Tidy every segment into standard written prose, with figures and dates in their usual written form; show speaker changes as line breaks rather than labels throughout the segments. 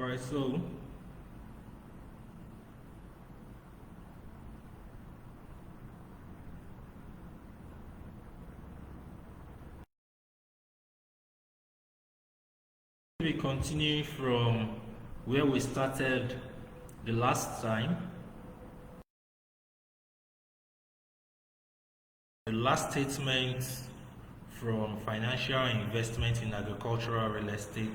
Alright, so we continue from where we started the last time. The last statement from financial investment in agricultural real estate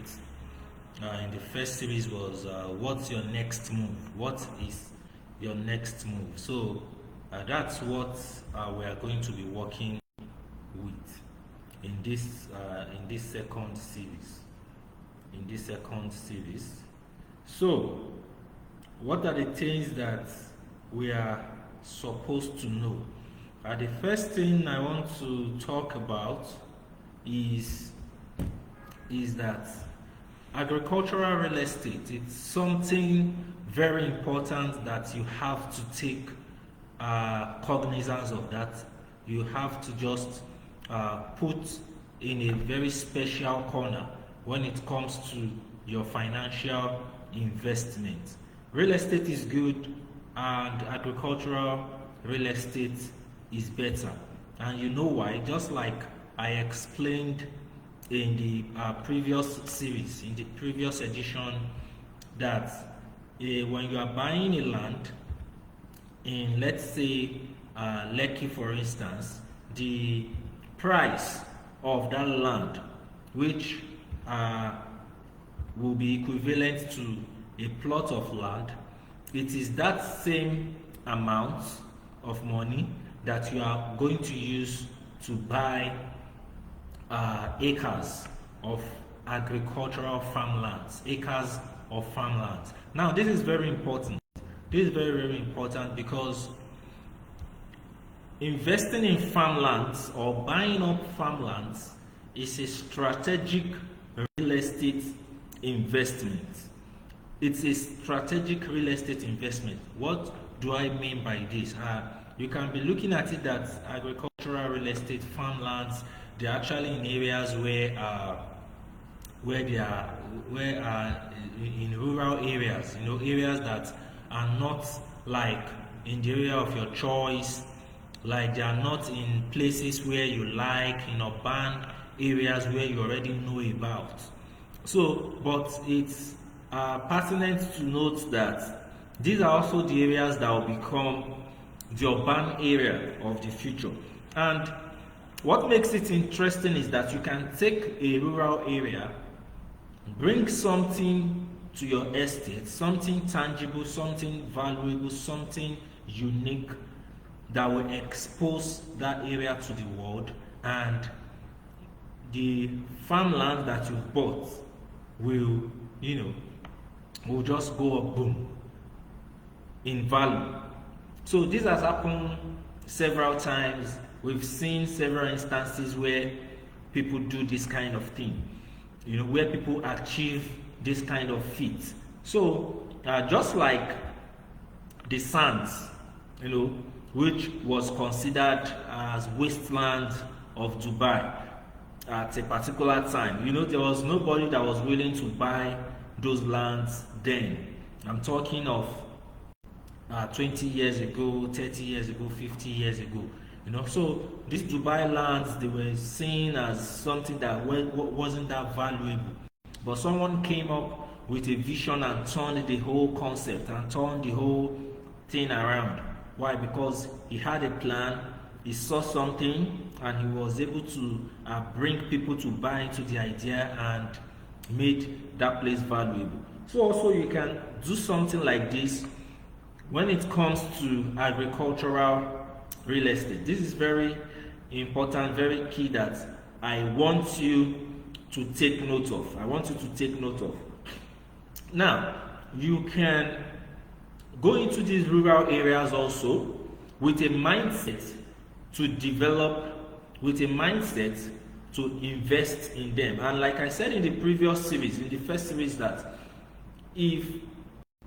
in the first series was what's your next move? What is your next move? So that's what we are going to be working with in this second series. So what are the things that we are supposed to know? The first thing I want to talk about is that agricultural real estate, it's something very important that you have to take cognizance of, that you have to just put in a very special corner when it comes to your financial investment. Real estate is good and agricultural real estate is better, and you know why? Just like I explained in the previous series, in the previous edition, that when you are buying a land in, let's say, Lekki for instance, the price of that land, which will be equivalent to a plot of land, it is that same amount of money that you are going to use to buy acres of agricultural farmlands, Now, this is very important. This is very, very important because investing in farmlands or buying up farmlands is a strategic real estate investment. It's a strategic real estate investment. What do I mean by this? You can be looking at it that agricultural real estate farmlands, they're actually in areas where in rural areas, areas that are not like in the area of your choice, like they are not in places where you like, in urban areas where you already know about. So, but it's pertinent to note that these are also the areas that will become the urban area of the future. And what makes it interesting is that you can take a rural area, bring something to your estate, something tangible, something valuable, something unique that will expose that area to the world, and the farmland that you bought will just go up boom in value. So this has happened several times. We've seen several instances where people do this kind of thing, where people achieve this kind of feat. So just like the sands, which was considered as wasteland of Dubai at a particular time, there was nobody that was willing to buy those lands then. I'm talking of 20 years ago, 30 years ago, 50 years ago. So these Dubai lands, they were seen as something that wasn't that valuable. But someone came up with a vision and turned the whole concept and turned the whole thing around. Why? Because he had a plan, he saw something, and he was able to bring people to buy into the idea and made that place valuable. So also you can do something like this when it comes to agricultural real estate. This is very important, very key, that I want you to take note of. Now, you can go into these rural areas also with a mindset to develop, with a mindset to invest in them. And like I said in the previous series, in the first series, that if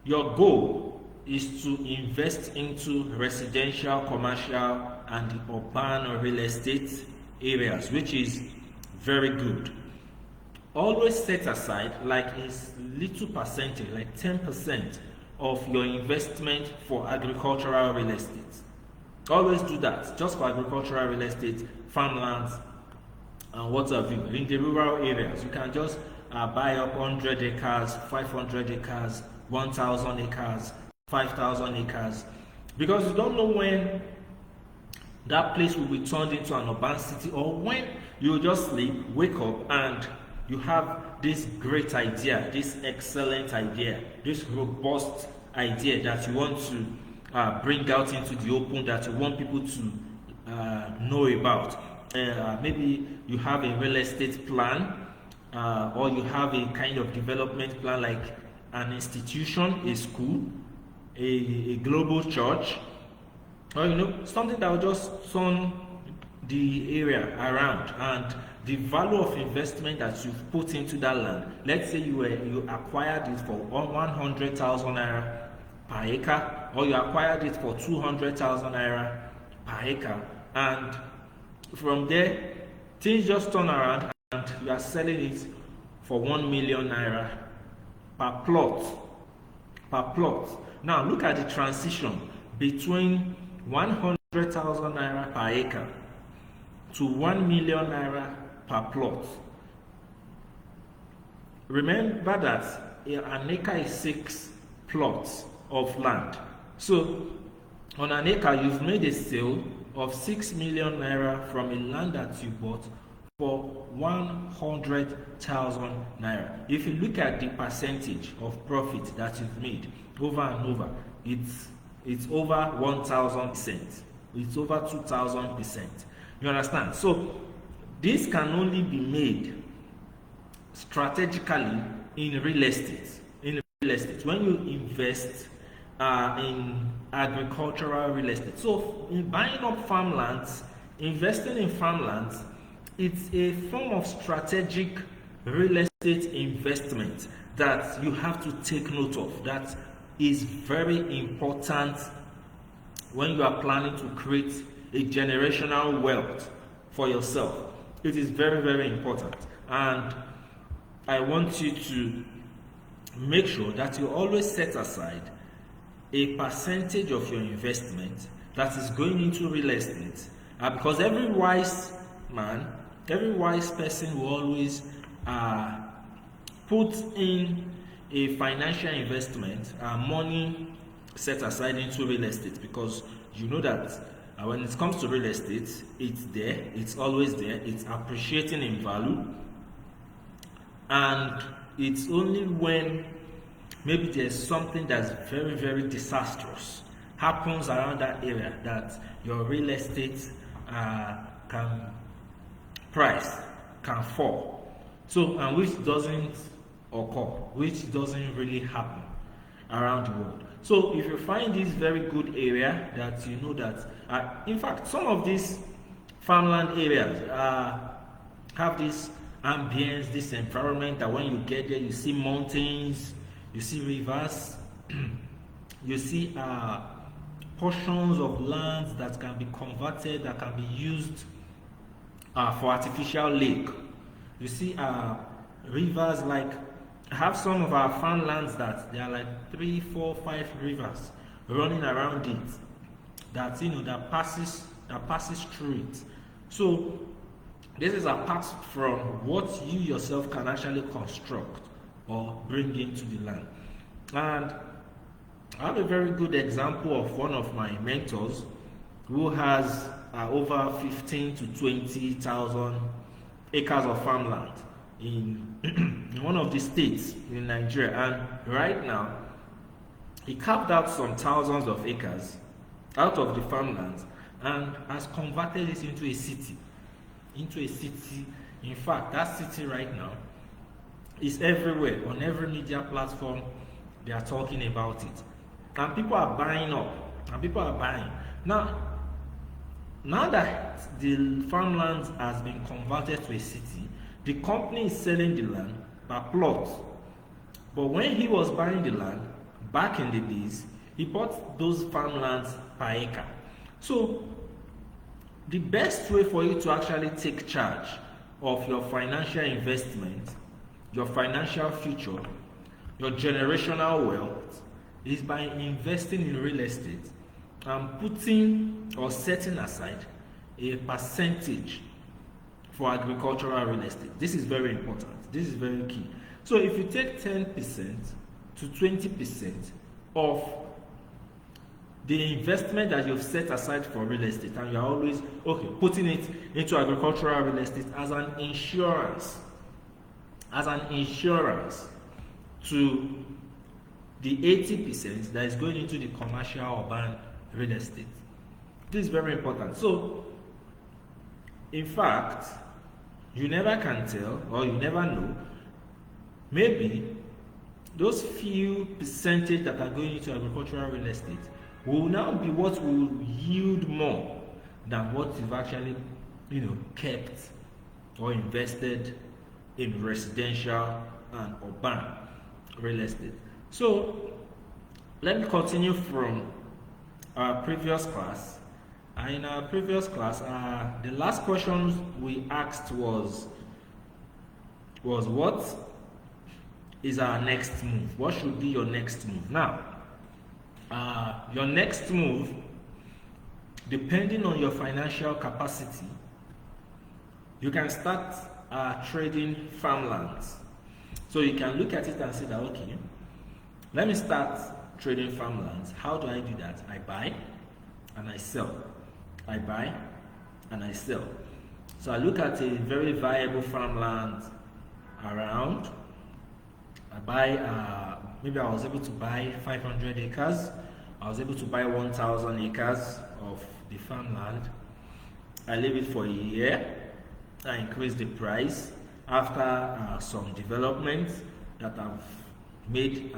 your goal is to invest into residential, commercial, and urban real estate areas, which is very good, always set aside like a little percentage, like 10% of your investment for agricultural real estate. Always do that, just for agricultural real estate, farmlands, and what have you. In the rural areas, you can just buy up 100 acres, 500 acres, 1,000 acres, 5,000 acres, because you don't know when that place will be turned into an urban city, or when you just sleep, wake up, and you have this great idea, this excellent idea, this robust idea that you want to bring out into the open, that you want people to know about. Maybe you have a real estate plan, or you have a kind of development plan, like an institution, a school, a global church, or something that will just turn the area around. And the value of investment that you've put into that land, let's say you acquired it for 100,000 naira per acre, or you acquired it for 200,000 naira per acre, and from there things just turn around and you are selling it for 1 million naira per plot. Now look at the transition between 100,000 naira per acre to 1 million naira per plot. Remember that an acre is 6 plots of land. So on an acre, you've made a sale of 6 million naira from a land that you bought for 100,000 naira. If you look at the percentage of profit that you've made over and over, it's over 1,000%. It's over 2,000%. You understand? So this can only be made strategically in real estate. When you invest in agricultural real estate. So in buying up farmlands, investing in farmlands, it's a form of strategic real estate investment that you have to take note of. That is very important when you are planning to create a generational wealth for yourself. It is very, very important, and I want you to make sure that you always set aside a percentage of your investment that is going into real estate, because every wise man, every wise person will always put in a financial investment, money set aside into real estate, because you know that when it comes to real estate, it's there, it's always there, it's appreciating in value, and it's only when maybe there's something that's very, very disastrous happens around that area that your real estate price can fall. So, and which doesn't occur, which doesn't really happen around the world. So if you find this very good area that you know that, in fact, some of these farmland areas have this ambience, this environment that when you get there, you see mountains, you see rivers, you see portions of lands that can be converted, that can be used for artificial lake. You see rivers, like have some of our farmlands that there are like 3, 4, 5 rivers running around it that that passes through it. So this is apart from what you yourself can actually construct or bring into the land. And I have a very good example of one of my mentors who has over 15 to 20,000 acres of farmland in one of the states in Nigeria, and right now he carved out some thousands of acres out of the farmlands and has converted it into a city. In fact, that city right now is everywhere. On every media platform they are talking about it, and people are buying up, and people are buying. Now that the farmland has been converted to a city, the company is selling the land per plot. But when he was buying the land back in the days, he bought those farmlands per acre. So the best way for you to actually take charge of your financial investment your financial future, your generational wealth, is by investing in real estate and putting or setting aside a percentage for agricultural real estate. This is very important. This is very key. So if you take 10% to 20% of the investment that you've set aside for real estate, and you're always putting it into agricultural real estate as an insurance to the 80% that is going into the commercial urban real estate. This is very important. So in fact, you never can tell, or you never know, maybe those few percentage that are going into agricultural real estate will now be what will yield more than what you've actually kept or invested in residential and urban real estate. So let me continue from our previous class. In our previous class, the last question we asked was what is our next move? What should be your next move? Now, your next move, depending on your financial capacity, you can start trading farmlands. So you can look at it and say that, okay, let me start trading farmlands. How do I do that? I buy and I sell. I buy and I sell. So I look at a very viable farmland around. I buy, maybe I was able to buy 500 acres. I was able to buy 1,000 acres of the farmland. I leave it for a year. I increase the price after some developments that I've made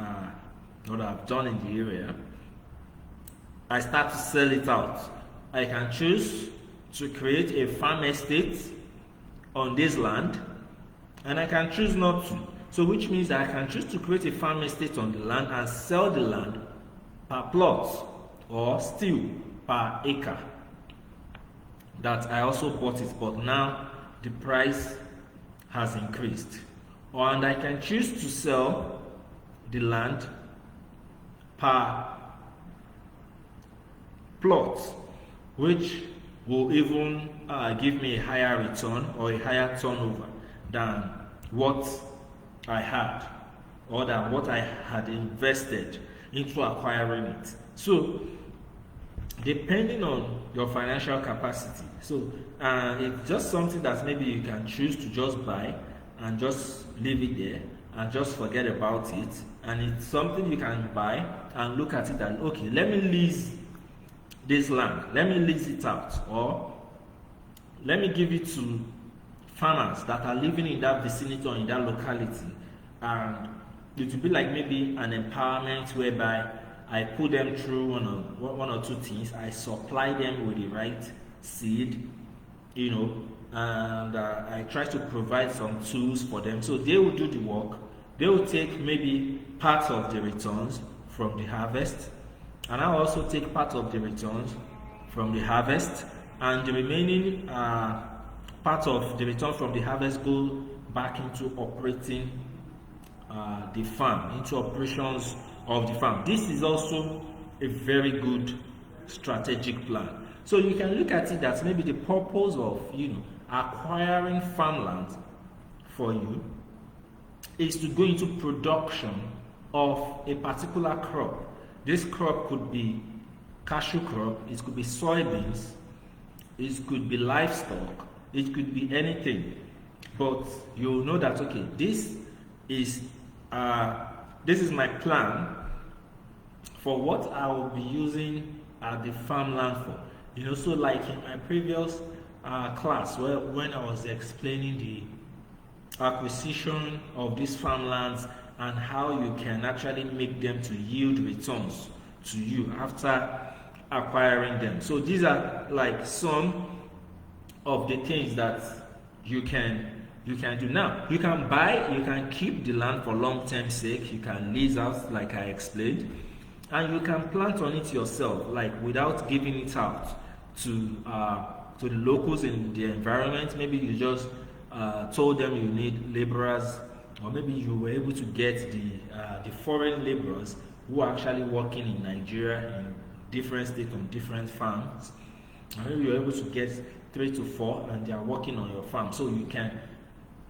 or that I've done in the area. I start to sell it out. I can choose to create a farm estate on this land, and I can choose not to. So which means that I can choose to create a farm estate on the land and sell the land per plot or still per acre that I also bought it, but now the price has increased. And I can choose to sell the land per plot, which will even give me a higher return or a higher turnover than what I had, or than what I had invested into acquiring it. So depending on your financial capacity, so it's just something that maybe you can choose to just buy and just leave it there and just forget about it, and it's something you can buy and look at it and, okay, let me lease this land, let me lease it out, or let me give it to farmers that are living in that vicinity or in that locality, and it will be like maybe an empowerment whereby I put them through one or two things. I supply them with the right seed, and I try to provide some tools for them. So they will do the work. They will take maybe part of the returns from the harvest, and I also take part of the returns from the harvest, and the remaining part of the return from the harvest go back into operating the farm, into operations of the farm. This is also a very good strategic plan. So you can look at it that maybe the purpose of acquiring farmland for you is to go into production of a particular crop. This crop could be cashew crop, it could be soybeans, it could be livestock, it could be anything. But you'll know that, okay, this is my plan for what I will be using the farmland for. So like in my previous class, when I was explaining the acquisition of these farmlands and how you can actually make them to yield returns to you after acquiring them. So these are like some of the things that you can do. Now, you can buy, you can keep the land for long-term sake, you can lease out like I explained, and you can plant on it yourself, like without giving it out to the locals in the environment. Maybe you just told them you need laborers or maybe you were able to get the foreign laborers who are actually working in Nigeria in different states on different farms. And maybe you're able to get 3 to 4 and they are working on your farm, so you can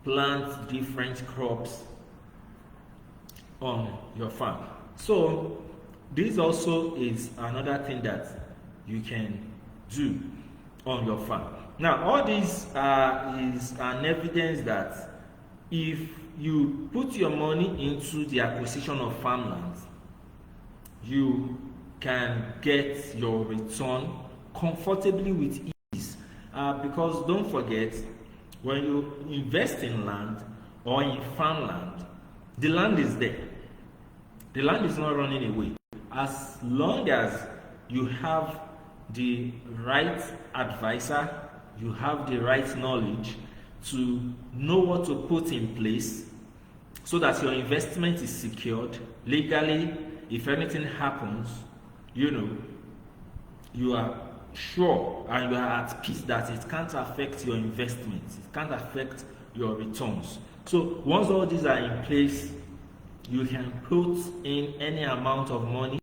plant different crops on your farm. So this also is another thing that you can do on your farm. Now all this is an evidence that if you put your money into the acquisition of farmlands, you can get your return comfortably with ease, because don't forget, when you invest in land or in farmland, the land is there. The land is not running away. As long as you have the right advisor, you have the right knowledge to know what to put in place so that your investment is secured legally. If anything happens, you are sure and you are at peace that it can't affect your investment, it can't affect your returns. So once all these are in place, you can put in any amount of money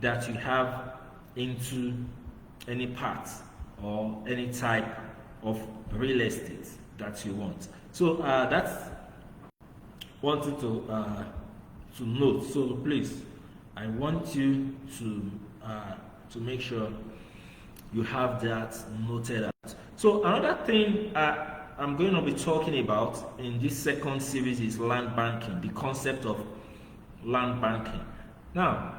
that you have into any part or any type of real estate that you want. So that's wanted to note. So please, I want you to make sure you have that noted out. So another thing I'm going to be talking about in this second series is land banking, the concept of land banking. Now,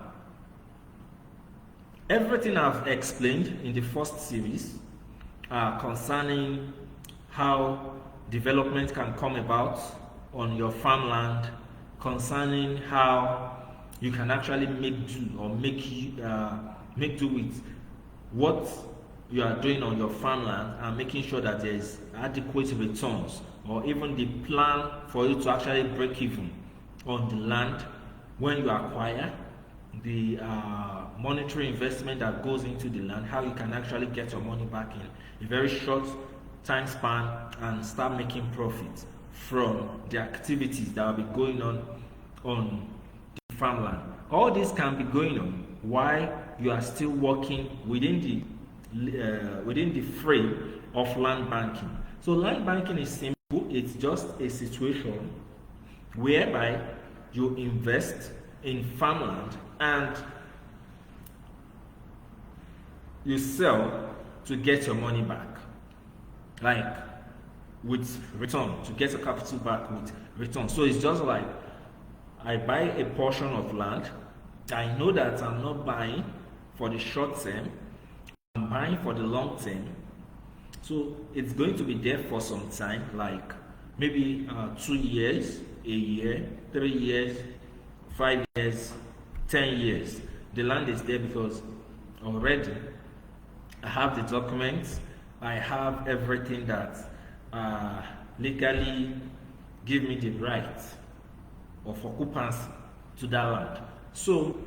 everything I've explained in the first series concerning how development can come about on your farmland, concerning how you can actually make do or make do with what you are doing on your farmland and making sure that there is adequate returns, or even the plan for you to actually break even on the land when you acquire, the monetary investment that goes into the land, how you can actually get your money back in a very short time span and start making profit from the activities that will be going on the farmland. All this can be going on while you are still working within the frame of land banking. So land banking is simple. It's just a situation whereby you invest in farmland and you sell to get your money back, like with return, to get your capital back with return. So it's just like I buy a portion of land. I know that I'm not buying for the short term, I'm buying for the long term. So it's going to be there for some time, like maybe 2 years, a year, 3 years, 5 years, 10 years. The land is there because already I have the documents, I have everything that legally give me the right of occupancy to that land. So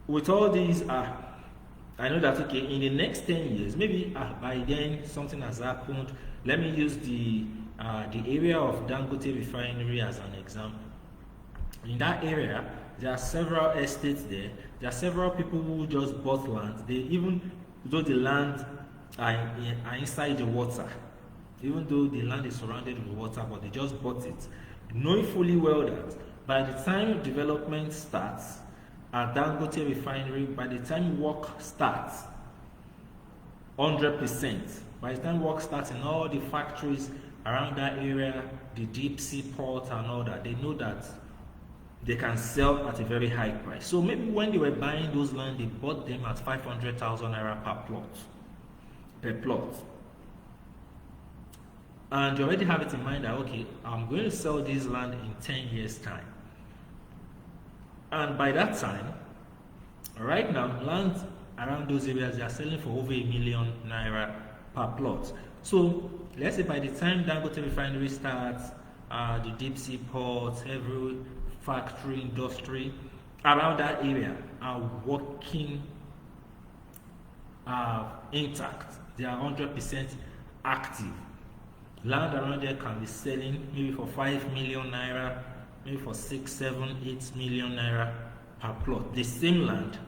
with all these, I know that okay, in the next 10 years, maybe by then something has happened. Let me use the area of Dangote refinery as an example. In that area, there are several estates there. There are several people who just bought land. They, even though the land are inside the water, even though the land is surrounded with water, but they just bought it, knowing fully well that by the time development starts at Dangote refinery, by the time work starts, 100%, by the time work starts in all the factories around that area, the deep sea port and all that, they know that they can sell at a very high price. So maybe when they were buying those land, they bought them at 500,000 naira per plot. And you already have it in mind that okay, I'm going to sell this land in 10 years time. And by that time, right now, land around those areas, they are selling for over 1 million naira per plot. So let's say by the time Dangote refinery starts, the deep sea ports, every factory, industry around that area are working intact. They are 100% active. Land around there can be selling maybe for 5 million naira, maybe for 6, 7, 8 million naira per plot. The same land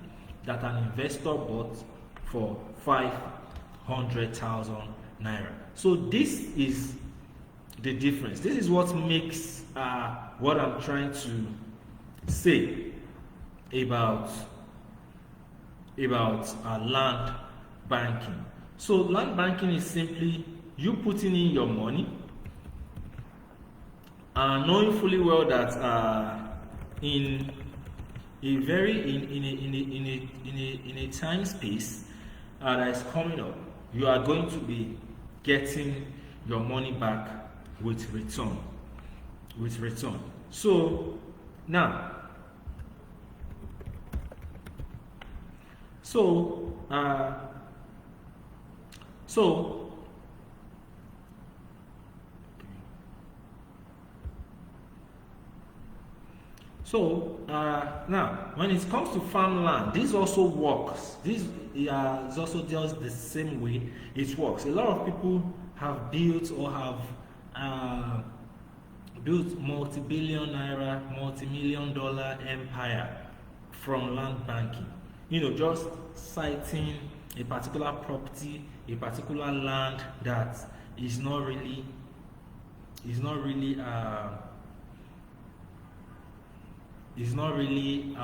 that an investor bought for 500,000 naira. So this is the difference. This is what makes what I'm trying to say about land banking. So land banking is simply you putting in your money and knowing fully well that in a time space that is coming up, you are going to be getting your money back with return. So now, so now, when it comes to farmland, this also works. This is also just the same way it works. A lot of people have built or have built multi-billion naira, multi-million dollar empire from land banking. Just citing a particular property, a particular land that is not really it's not really it's not really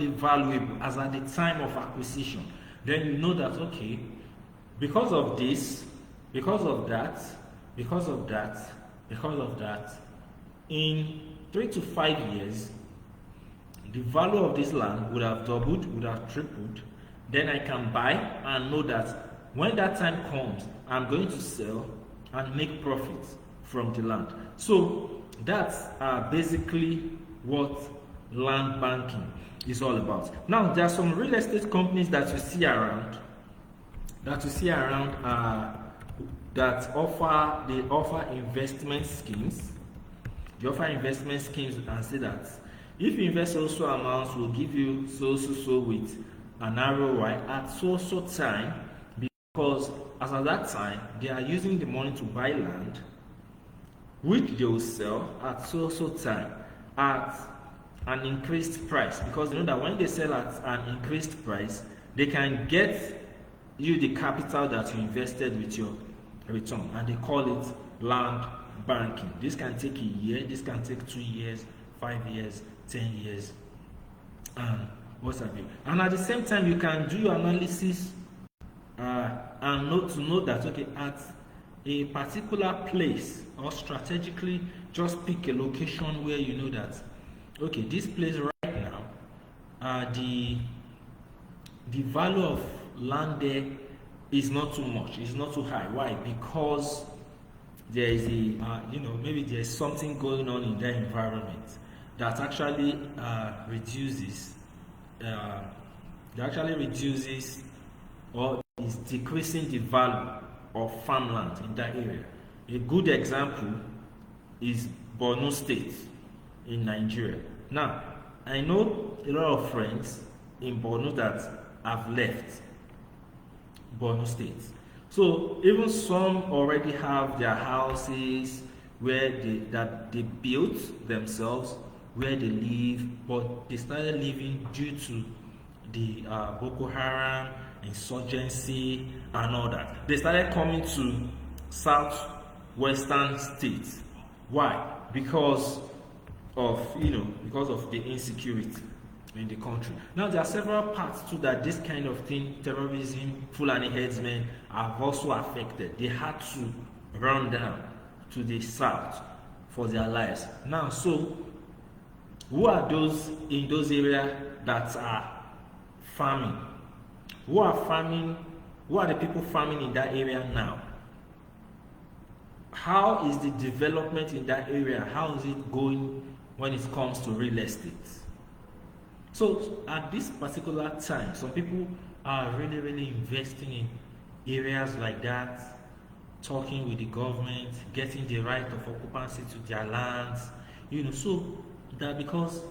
valuable as at the time of acquisition. Then you know that, okay, because of this, because of that, in 3 to 5 years the value of this land would have doubled, would have tripled. Then I can buy and know that when that time comes, I'm going to sell and make profits from the land. So that's basically what land banking is all about. Now, there are some real estate companies that you see around that offer investment schemes. They offer investment schemes and say that if you invest so amounts, will give you so with an ROI at so time, because as at that time they are using the money to buy land which they will sell at so time at an increased price, because they know that when they sell at an increased price, they can get you the capital that you invested with your return, and they call it land banking. This can take a year, this can take 2 years, 5 years, 10 years, and what have you. And at the same time, you can do your analysis and know that, okay, at a particular place, or strategically just pick a location where you know that, okay, this place right now, the value of land there is not too much, it's not too high. Why? Because there is maybe there's something going on in that environment that actually reduces or is decreasing the value of farmland in that area. A good example is Borno State in Nigeria. Now, I know a lot of friends in Borno that have left Borno State. So even some already have their houses where they built themselves, where they live, but they started leaving due to the Boko Haram insurgency and all that. They started coming to southwestern states. Why? Because of the insecurity in the country. Now, there are several parts to that. This kind of thing, terrorism, Fulani headsmen, have also affected. They had to run down to the south for their lives. Now, so who are those in those areas that are farming? Who are farming? Who are the people farming in that area now? How is the development in that area? How is it going when it comes to real estate? So at this particular time, some people are really investing in areas like that, talking with the government, getting the right of occupancy to their lands, so that because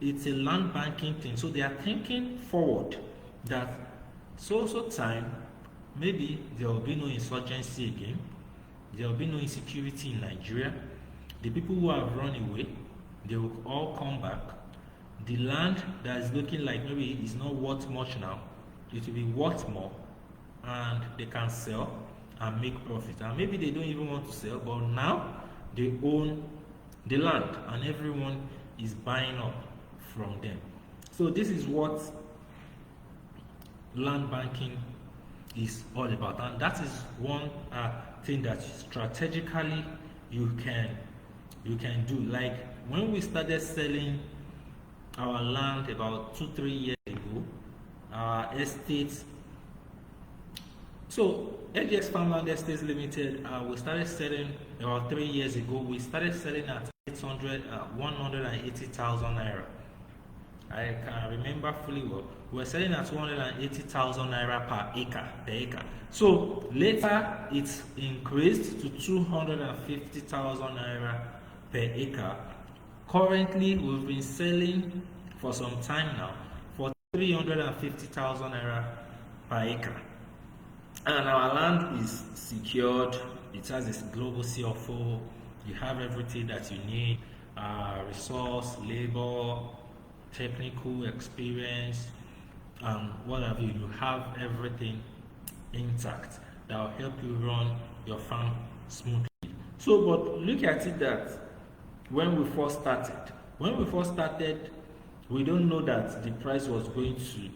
it's a land banking thing, so they are thinking forward that so time maybe there will be no insurgency again, there will be no insecurity in Nigeria. The people who have run away, they will all come back. The land that is looking like maybe it's not worth much now, it will be worth more, and they can sell and make profit. And maybe they don't even want to sell, but now they own the land and everyone is buying up from them. So this is what land banking is all about, and that is one thing that strategically you can do. Like when we started selling our land about 2-3 years ago, our estates. So AGX Farmland Estates Limited, we started selling about 3 years ago. We started selling at 180,000 naira. I can remember fully well. We were selling at 180,000 naira per acre. So later it increased to 250,000 naira per acre. Currently, we've been selling for some time now for 350,000 naira per acre. And our land is secured. It has this global CFO. You have everything that you need: resource, labor, technical experience, and what have you. You have everything intact that will help you run your farm smoothly. So, but look at it that when we first started, we don't know that the price was going to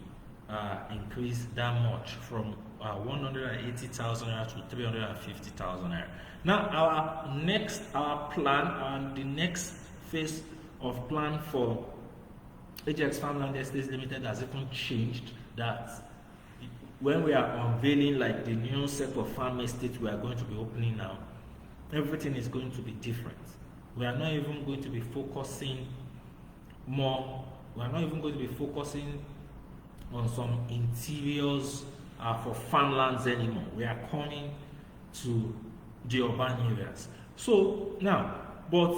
increase that much from 180,000 naira to 350,000 naira. Now our plan and the next phase of plan for AGX Farmland Estates Limited has even changed. That when we are unveiling like the new set of farm estates we are going to be opening now, everything is going to be different. We are not even going to be focusing on some interiors for farmlands anymore. We are coming to the urban areas. So now, but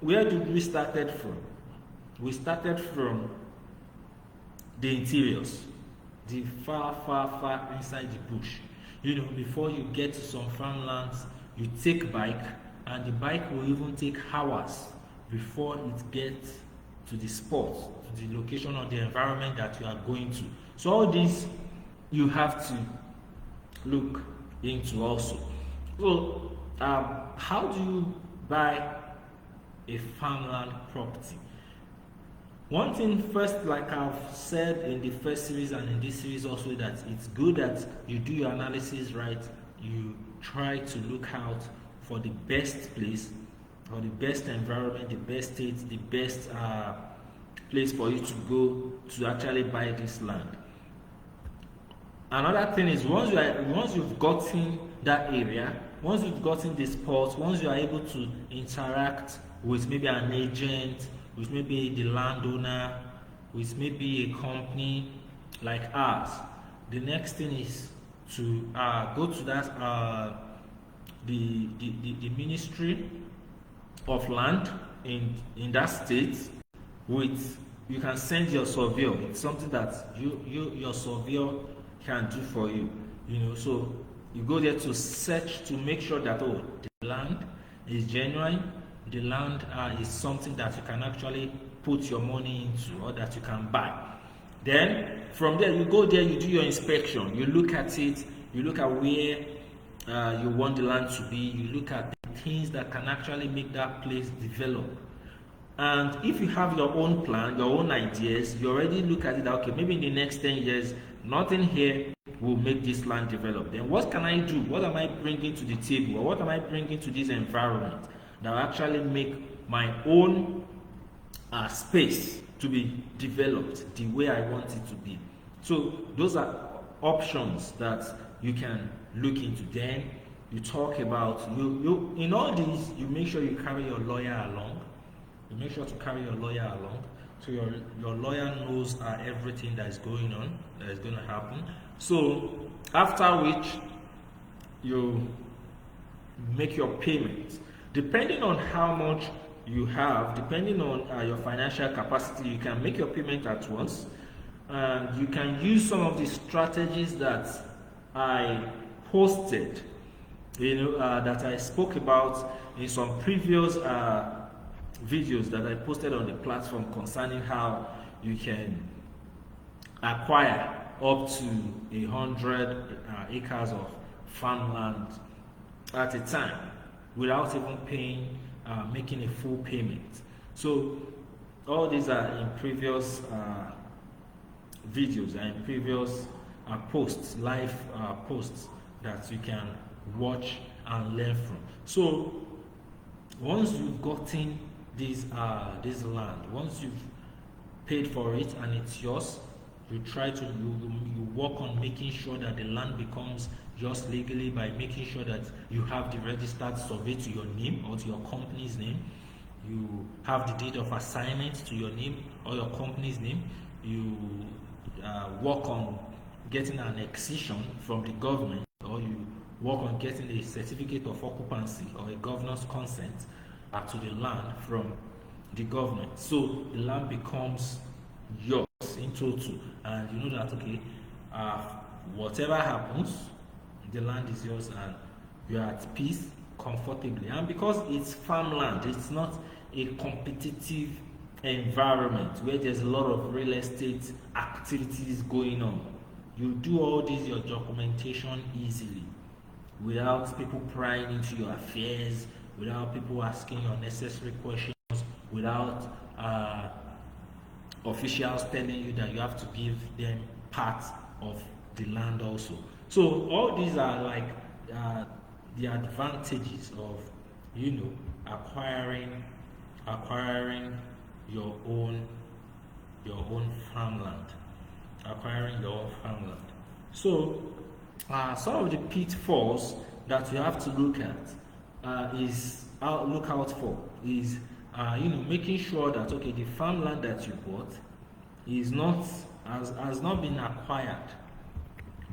where did we started from? We started from the interiors, the far inside the bush. You know, before you get to some farmlands, you take bike, and the bike will even take hours before it gets to the spot, to the location or the environment that you are going to. So all this you have to look into also. So how do you buy a farmland property? One thing first, like I've said in the first series and in this series also, that it's good that you do your analysis right. You try to look out for the best place, or the best environment, the best state, the best place for you to go to actually buy this land. Another thing is once you've gotten that area, once you've gotten the spot, once you are able to interact with maybe an agent, with maybe the landowner, with maybe a company like ours, the next thing is to go to that the Ministry of Land in that state. You can send your surveyor. It's something that your surveyor can do for you. You know, so you go there to search to make sure that the land is genuine. The land is something that you can actually put your money into, or that you can buy. Then from there you go there, you do your inspection, you look at it, you look at where you want the land to be, you look at the things that can actually make that place develop. And if you have your own plan, your own ideas, you already look at it, okay, maybe in the next 10 years, nothing here will make this land develop. Then what can I do? What am I bringing to the table? Or what am I bringing to this environment that will actually make my own space to be developed the way I want it to be? So those are options that you can look into. Then you talk about, you in all these, you make sure you carry your lawyer along. You make sure to carry your lawyer along, so your lawyer knows everything that is going on, that is going to happen. So after which you make your payments. Depending on how much you have, depending on your financial capacity, you can make your payment at once. And you can use some of the strategies that I posted, that I spoke about in some previous videos that I posted on the platform concerning how you can acquire up to 100 acres of farmland at a time without even making a full payment. So all these are in previous videos and in previous posts, live posts that you can watch and learn from. So once you've gotten this land, once you've paid for it and it's yours, you work on making sure that the land becomes yours legally by making sure that you have the registered survey to your name or to your company's name. You have the deed of assignment to your name or your company's name. You work on getting an accession from the government, or you work on getting a certificate of occupancy or a governor's consent to the land from the government. So the land becomes yours in total, and you know that whatever happens, the land is yours and you are at peace comfortably. And because it's farmland, it's not a competitive environment where there's a lot of real estate activities going on. You do all this, your documentation easily, without people prying into your affairs, without people asking you unnecessary questions, without officials telling you that you have to give them part of the land also. So all these are like the advantages of acquiring your own farmland. So some of the pitfalls that you have to look out for is making sure that the farmland that you bought has not been acquired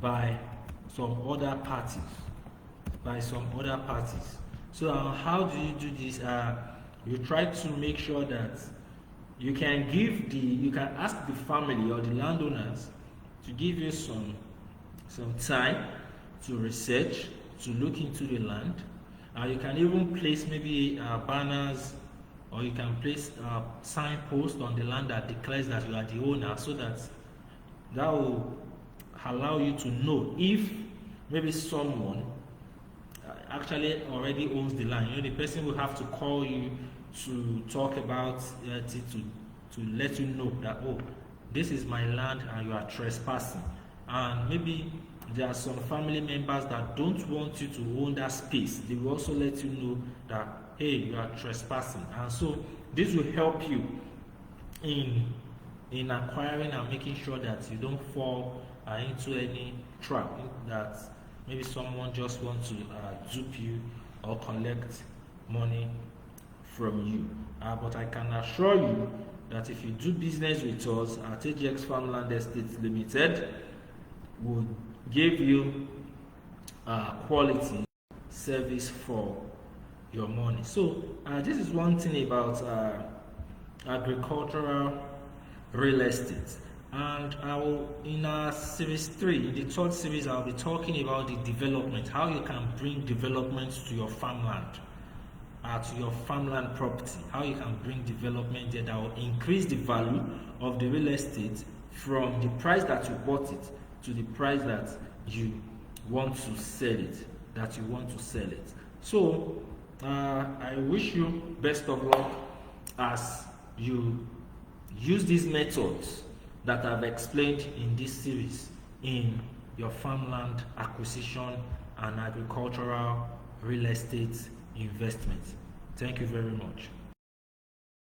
by some other parties. So how do you do this? You try to make sure that you can ask the family or the landowners to give you some time to research, to look into the land. You can even place maybe banners, or you can place signposts on the land that declares that you are the owner, so that will allow you to know if maybe someone actually already owns the land. The person will have to call you to talk about it, to let you know that, this is my land and you are trespassing. And maybe there are some family members that don't want you to own that space. They will also let you know that, hey, you are trespassing. And so this will help you in acquiring and making sure that you don't fall into any trap that maybe someone just wants to dupe you or collect money from you. But I can assure you that if you do business with us at AGX Farmland Estates Limited, will give you quality service for your money. So this is one thing about agricultural real estate. And in our series 3, in the third series, I'll be talking about the development, how you can bring development to your farmland, to your farmland property, how you can bring development there that will increase the value of the real estate from the price that you bought it to the price that you want to sell it. So I wish you best of luck as you use these methods that I've explained in this series in your farmland acquisition and agricultural real estate investment. Thank you very much.